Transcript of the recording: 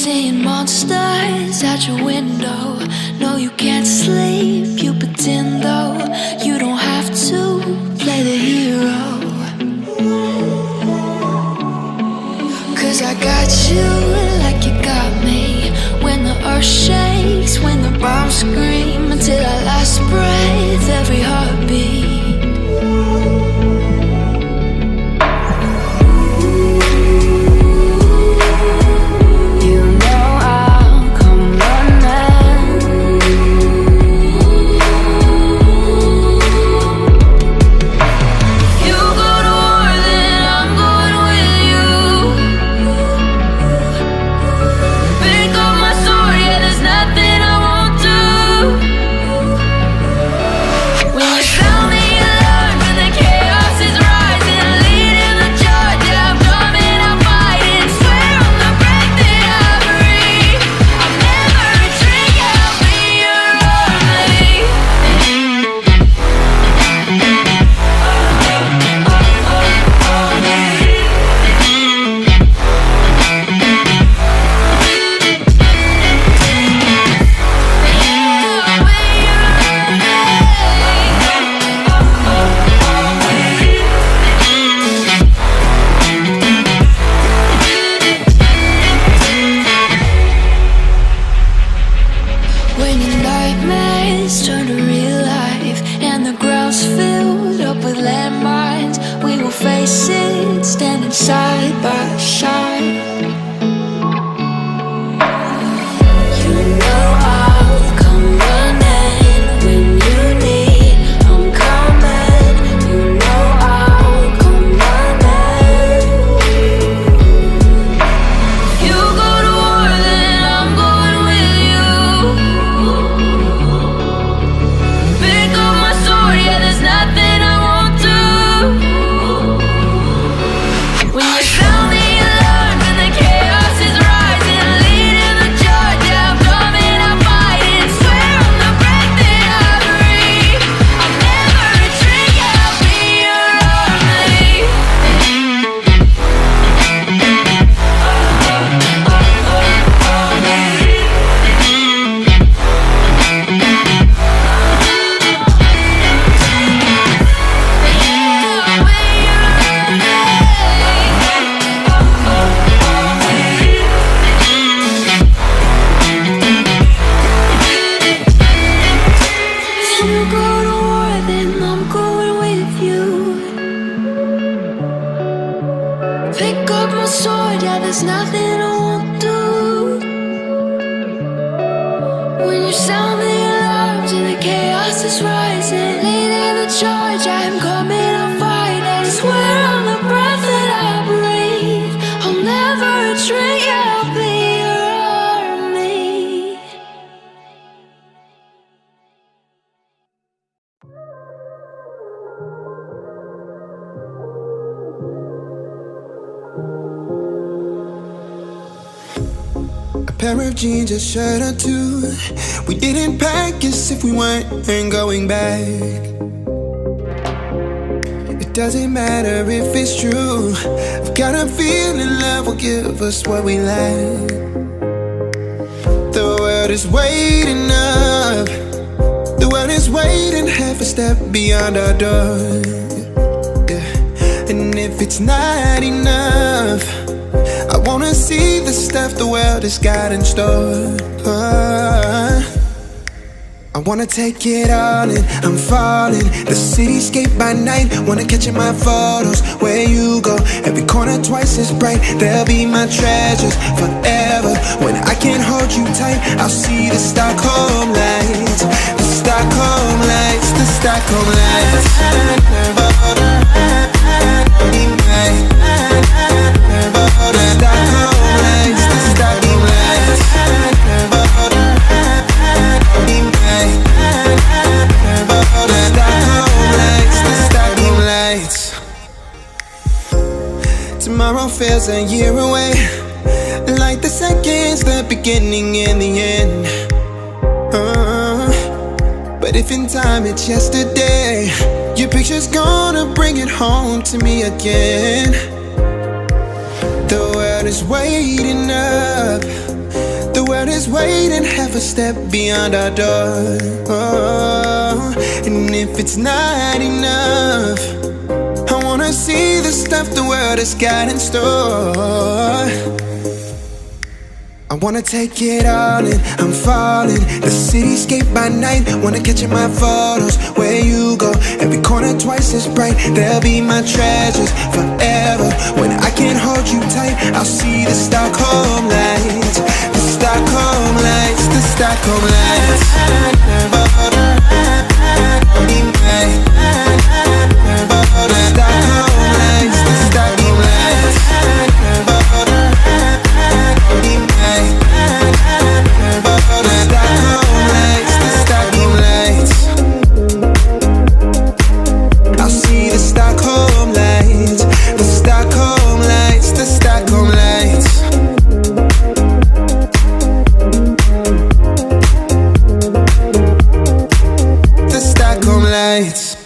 seeing monsters at your window. No, you can't sleep, you pretend though. You don't have to play the hero. Cause I got you like you got me. When the earth shakes, when the bombs scream, until our last breath, every heartbeat. Pair of jeans, a shirt or two. We didn't pack as if we weren't going back. It doesn't matter if it's true. I've got a feeling love will give us what we lack. The world is waiting up. The world is waiting half a step beyond our door. Yeah. And if it's not enough, I wanna see the stuff the world has got in store. I wanna take it all in, I'm falling. The cityscape by night, wanna catch in my photos. Where you go, every corner twice as bright. They'll be my treasures forever. When I can't hold you tight, I'll see the Stockholm lights. The Stockholm lights, the Stockholm lights. Tomorrow feels a year away, like the seconds, the beginning and the end. But if in time it's yesterday, your picture's gonna bring it home to me again. The world is waiting up. world is waiting half a step beyond our door. Oh, and if it's not enough, I wanna see the stuff the world has got in store. I wanna take it all in, I'm falling. The cityscape by night, wanna catch in my photos. Where you go, every corner twice as bright. They'll be my treasures forever. When I can't hold you tight, I'll see the Stockholm lights. The Stockholm lights, the Stockholm lights. The Stockholm lights, the Stockholm lights. I'll see the Stockholm lights, the Stockholm lights, the Stockholm lights. The Stockholm lights.